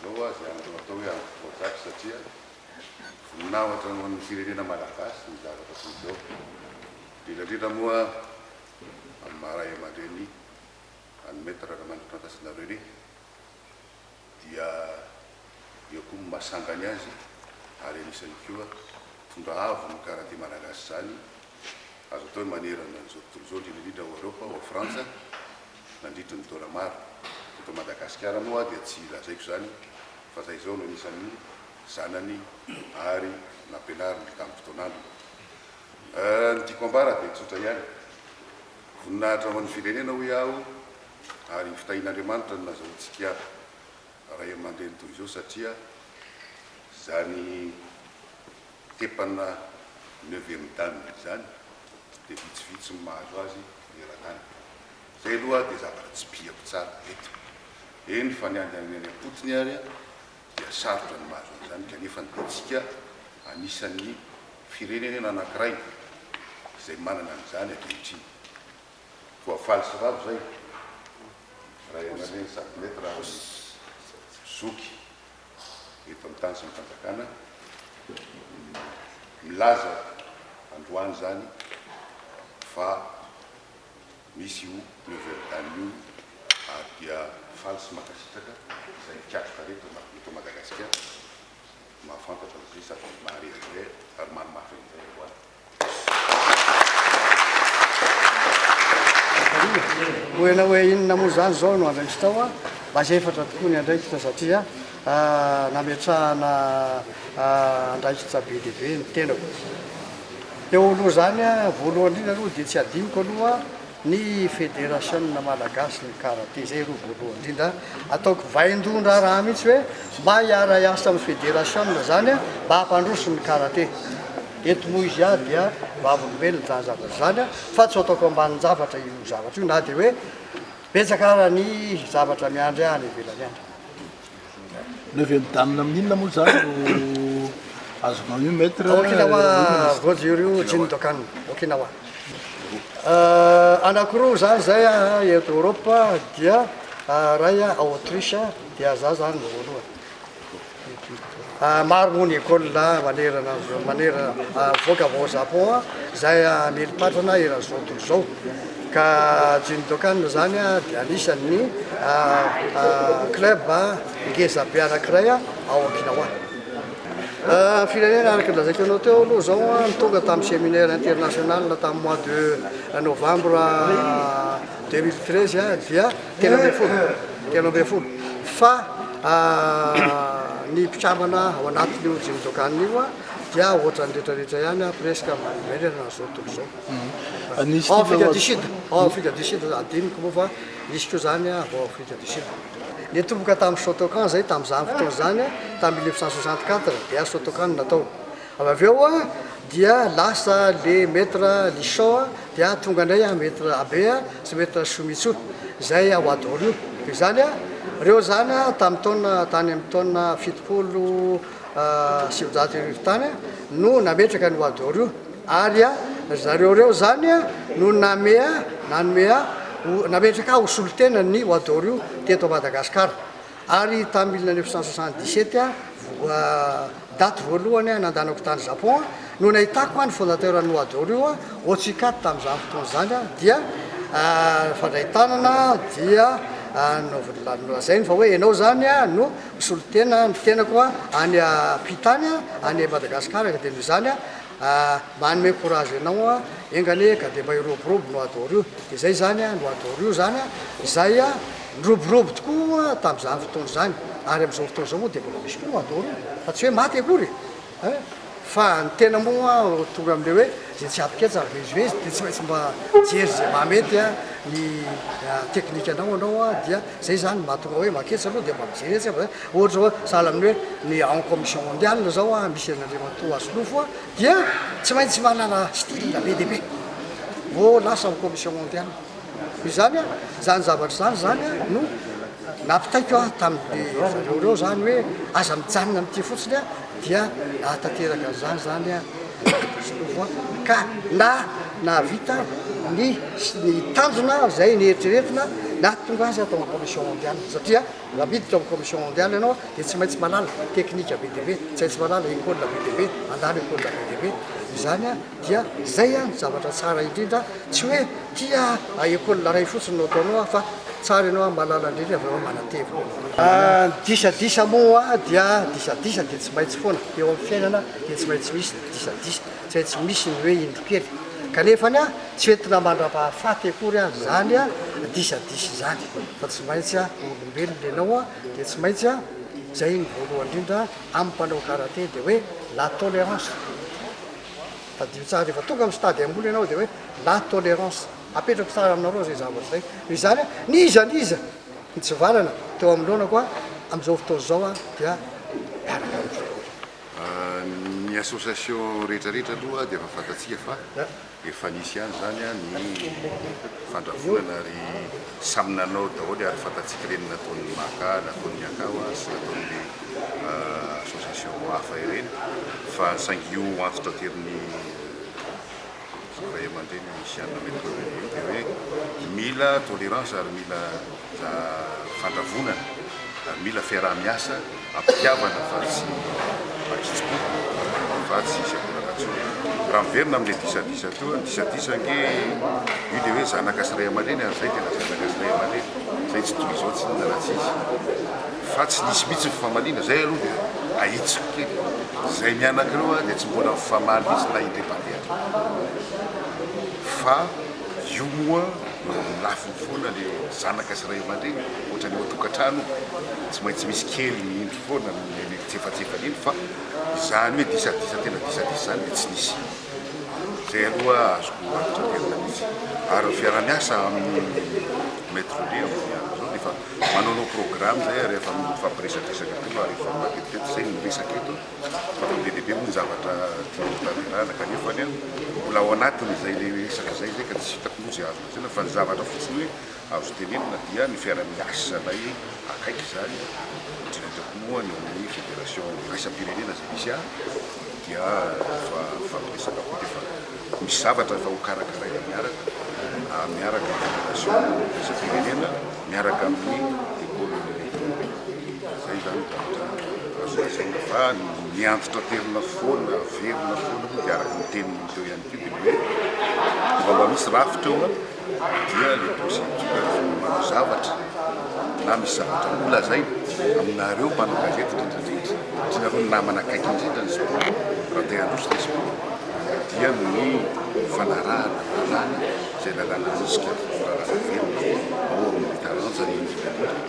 zao zay atao hoe voazaky satria voninahitra ny firenena malagasy ny zavatra toy izao. Indrindra moa amin'ny maharay aman-dreny any maître Ramatoa Tasinareny dia eo koa mahasangany azy ary anisany koa fomba avo ny karaté malagasy zany azo atao manerana an'izao tontolo izao indrindra ao Eropa, ao Frantsa, nandritra ny taona maro. Eto Madagasikara moa dia tsy lazaiko zany fa zay izao no anisan'ny zanany ary nampianariny tamin'ny fotoanany. Ny tiako ambara dia tsotra ihany. Voninahitra ho an'ny firenena hoe aho ary fitahin'Andriamanitra no nazahoantsika ray aman-dreny toy izao satria zany tepana 9e dan zany dia vitsivitsy ny mahazo azy eran-tany. Zay aloha dia zavatra tsy piako tsara eto. Eny fa ny any apotony ary dia sarotra ny mahazo an'izany kanefa ny tsika anisan'ny firenena anankiray izay manana an'izany ankehitriny. Koa faly sy ravo zay raha aman-dreny sady mety raha zoky eto amin'ny tany sy ny fanjakana milaza androany zany fa misy io nevertany io ary dia faly sy makasitraka izay mikatroka reto eto Madagasikara mahafantatra zay sady maharezay ary manomafy an'izay hoany. Hoena hoe inona moa zany zao no andraikitra tao a mazefatra tokoa ny andraikitra satria nametrahana andraikitra be dehibe ny tenako. Eo aloha zany a voalohany indrindra aloha dia tsy adiniko aloha ny fédération malagasy ny karaté zay aloha voalohany indrindra ataoko vaindondra raha mihitsy hoe mba hiara-iasa amin'ny fédération zany a mba hampandroso ny karaté. Eto moa izy a dia vavolombelona zany zavatra zany fa tsy ataoko ambanin'ny zavatra io zavatra io na dia hoe betsaka ny zavatra miandry any ivelany any. 9e dan amin'inona moa zany no azonao io maître? Okinawa Rogerio Jindokan, Okinawa. Anankiroa zany zay eto Europa dia ray Autriche dia za zany voalohany. Maro moa ny école manerana voaka ao Japon zay melipatrana eran'izao tontolo izao ka Jindokan zany dia anisan'ny club ngeza be anankiray ao Okinawa. Firenena araka ny lazaiko anao teo aloha zao nitonga tamin'ny séminaire international tamin'ny mois de novembre 2013 dia telo ambin'ny folo fa ny mpitramana ao anatin'io Jindokan io dia ohatran'ny rehetrarehetra ihany presque manerana zao tontolo izao. Afrique du Sud adiniko moa fa misy koa zany ao Afrique du Sud. Ny tomboka tamin'ny Shotokan zay tamin'izany fotoana zany tamin'ny 1964 dia Shotokan natao. Avy eo dia lasa le maître Lichon dia tonga indray maître Abe sy maître Shimizu zay ao Adorio. Izany reo zany tamin'ny taona tany amin'ny taona 70 tany no nametraka ny Adorio ary zareo reo zany no nametraka hosolon-tena ny Adorio teto Madagasikara ary tamin'ny 1977 daty voalohany nandanako tany Japon no nahitako ny fondateur ny Adorio Ochika tamin'izany fotoana zany dia fandraitanana dia nolazainy fa hoe ianao zany no misolo-tena ny tenako any Pitany any Madagasikara ka dia noho izany manome courage ianao engane ka dia mba hiroborobo no Adorio dia zay zany no Adorio zany izay niroborobo tokoa tamin'izany fotoana zany ary amin'izao fotoana izao moa dia mbola misy koa no Adorio fa tsy hoe maty akory fa ny tena moa tonga amin'le hoe zay tsy apiketsa vezivezy dia tsy maintsy mba jery zay mahamety ny teknika anao dia zay zany mahatonga hoe maketsa aloha dia mba mijery etsy ohatra zao sahala amin'ny hoe ny en commission mondiale zao misy an'Andriamantoa Asolofo dia tsy maintsy manana style be dehibe vo lasa en commission mondiale. Izany zany zavatra zany no nampitaiko tamin'ny zareo reo zany hoe aza mijanona amin'ity fotsiny dia tanteraka zany Asolofo ka na vita ny tanjona zay ny eritreretina natonga azy atao commission mondiale satria raha miditra amin'ny commission mondiale ianao dia tsy maintsy malala teknika be deabe tsy maintsy malala école be deabe andalo école be deabe izany a dia zay a zavatra tsara indrindra tsy hoe tia école ray fotsiny no ataonao fa tsara ianao malala indrindra avy eo manatevy disadisa moa dia disadisa dia tsy maintsy foana eo amin'ny fiainana dia tsy maintsy misy disadisa tsy maintsy misy ny hoe indrokely kanefany a tsy entina mandra-pahafaty akory a zany a disadisy zany fa tsy maintsy a olombelona ianao a dia tsy maintsy a zay ny voalohany indrindra amin'ny mpanao karaté dia hoe la tolérance tadio tsara rehefa tonga amin'ny stady ambony ianao dia hoe la tolérance apetrako tsara aminareo zay zavatra zay izany a niza nitsivalana teo amin'loanako a amin'izao fotoana zao a dia miaraka ny association rehetrarehetra aloha dia efa fantatsika fa efa nisy ihany zany a ny fandravonana ary samy nanao daholo ary fantatsika reny nataon'ny maka nataon'ny akawa sy nataon'le association hafa ireny fa saingy io antsotra terin'ny ray aman-dreny misy anina mety io dia hoe mila tolérance ary mila fandravonana ary mila fiarah-miasa ampitiavana fa tsy akitsiko fa tsy isy akorakatsoa raha miverina amin'le disadisa toa disadisa nge io dia hoe zanaka sy ray aman-dreny ary zay tena zanaka sy ray aman-dreny zay tsy toy izao tsy naratsy izy fa tsy nisy mihitsy ny famalina zay aloha dia ahitsiko kely zay mianakireo a dia tsy mbola mifamaly mihitsy na independenta fa io moa lafiny foana le zanaka sy ray aman-dreny ohatra ny atokantrano tsy maintsy misy kely indro foana le tsefatsefany iny fa izany hoe disadisa tena disadisa zany dia tsy nisy zay aloha azoko avitra terina mihitsy ary fiarah-miasa amin'ny maître le zao rehefa manaonao programme zay rehefa mifampiresadresaka teo rehefa matetitety zay miresaka eto fa be dehibe moa ny zavatra tiatanterana kanefany a mbola ao anatiny zay le resaka zay ka tsy hitako moa zay azo zana fa ny zavatra fotsiny hoe azo tenenina dia ny fiarah-miasanay akaiky zany indrindratako moa ny amin'ny fédération raisam-pirenena zay misy a dia fampiresaka koa dia fa misy zavatra efa ho karakaray miaraka miaraka fédération raisam-pirenena miaraka amin'ny école zay zany azoasaina fa miantitra terina foana verina foana koa dia araka ny teniny teo ihany keo dia hoe mba misy rafitra eo dia le procédure mano zavatra na misy zavatra ola zay aminareo mpanao gazety indrindrandrindra tianareo ny namana akaiky indrindra ny sport raha te handroso le sport dia ny fanarahana lalàna zay lalàna misika lalàna velona ao amin'ny taranja